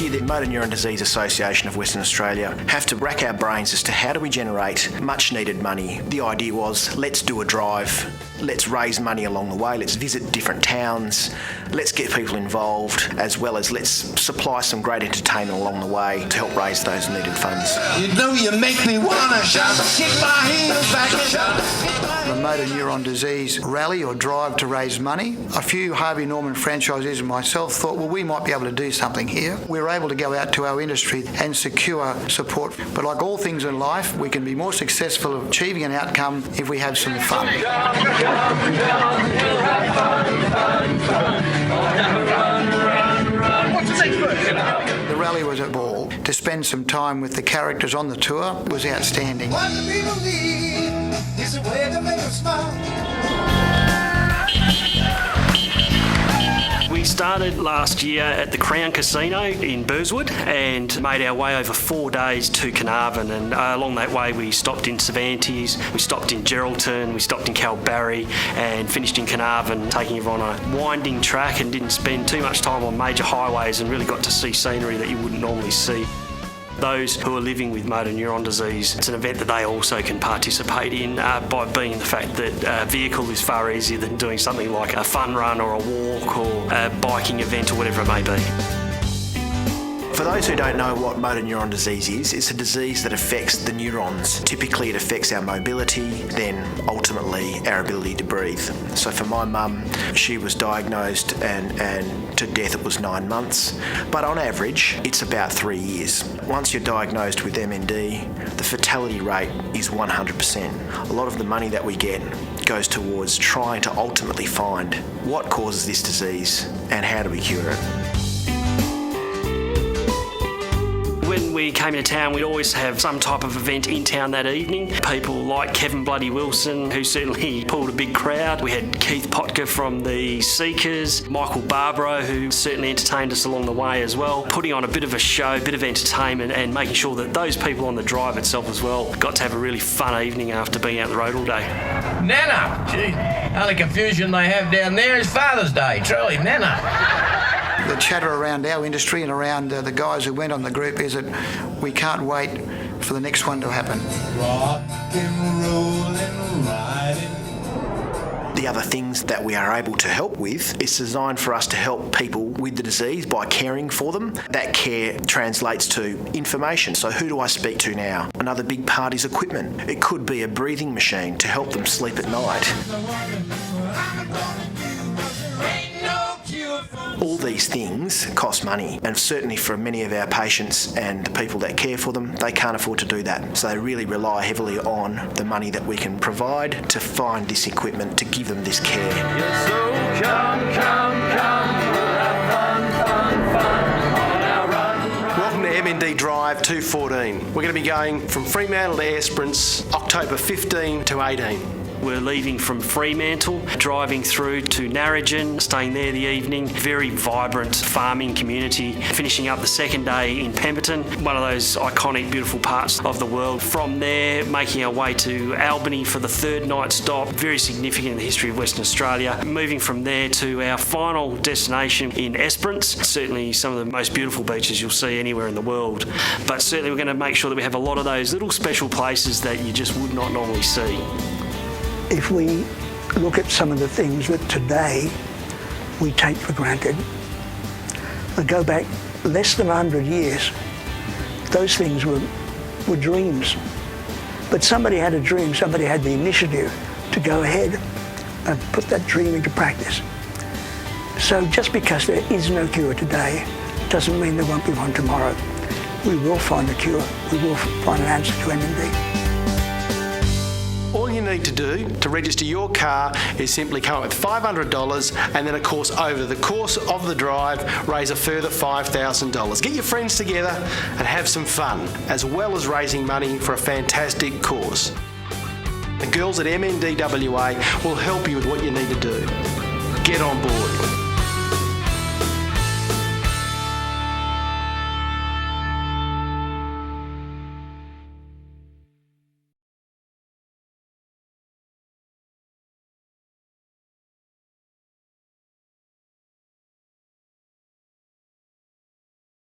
year, the Motor Neurone Disease Association of Western Australia have to rack our brains as to how do we generate much needed money. The idea was, let's do a drive, let's raise money along the way, let's visit different towns, let's get people involved, as well as let's supply some great entertainment along the way to help raise those needed funds. You know you make me wanna shout, kick my heels back and shout. The Motor Neurone Disease rally or drive to raise money. A few Harvey Norman franchisees and myself thought, well, we might be able to do something here. We were able to go out to our industry and secure support. But like all things in life, we can be more successful at achieving an outcome if we have some fun. The rally was a ball. To spend some time with the characters on the tour was outstanding. What the people need is a way to make them smile. We started last year at the Crown Casino in Burswood and made our way over 4 days to Carnarvon, and along that way we stopped in Cervantes, we stopped in Geraldton, we stopped in Kalbarri and finished in Carnarvon, taking it on a winding track and didn't spend too much time on major highways and really got to see scenery that you wouldn't normally see. Those who are living with motor neuron disease, it's an event that they also can participate in by being the fact that a vehicle is far easier than doing something like a fun run or a walk or a biking event or whatever it may be. For those who don't know what motor neuron disease is, it's a disease that affects the neurons. Typically it affects our mobility, then ultimately our ability to breathe. So for my mum, she was diagnosed and to death it was 9 months. But on average, it's about 3 years. Once you're diagnosed with MND, the fatality rate is 100%. A lot of the money that we get goes towards trying to ultimately find what causes this disease and how do we cure it. When we came into town, we'd always have some type of event in town that evening. People like Kevin Bloody Wilson, who certainly pulled a big crowd. We had Keith Potka from the Seekers, Michael Barbaro, who certainly entertained us along the way as well, putting on a bit of a show, a bit of entertainment and making sure that those people on the drive itself as well got to have a really fun evening after being out the road all day. Nana! Gee, only confusion they have down there is Father's Day, truly, Nana. The chatter around our industry and around the guys who went on the group is that we can't wait for the next one to happen. Rock and rollin', riding. The other things that we are able to help with is designed for us to help people with the disease by caring for them. That care translates to information. So who do I speak to now? Another big part is equipment. It could be a breathing machine to help them sleep at night. All these things cost money, and certainly for many of our patients and the people that care for them, they can't afford to do that. So they really rely heavily on the money that we can provide to find this equipment to give them this care. Yeah, so come, we'll have fun on our run. Welcome to MND Drive 214. We're going to be going from Fremantle to Esperance, October 15 to 18. We're leaving from Fremantle, driving through to Narrogin, staying there the evening. Very vibrant farming community. Finishing up the second day in Pemberton, one of those iconic, beautiful parts of the world. From there, making our way to Albany for the third night stop. Very significant in the history of Western Australia. Moving from there to our final destination in Esperance. Certainly some of the most beautiful beaches you'll see anywhere in the world. But certainly we're going to make sure that we have a lot of those little special places that you just would not normally see. If we look at some of the things that today we take for granted, and go back less than 100 years, those things were dreams. But somebody had a dream, somebody had the initiative to go ahead and put that dream into practice. So just because there is no cure today doesn't mean there won't be one tomorrow. We will find a cure, we will find an answer to MND. All you need to do to register your car is simply come up with $500 and then, of course, over the course of the drive, raise a further $5,000. Get your friends together and have some fun, as well as raising money for a fantastic cause. The girls at MND WA will help you with what you need to do. Get on board.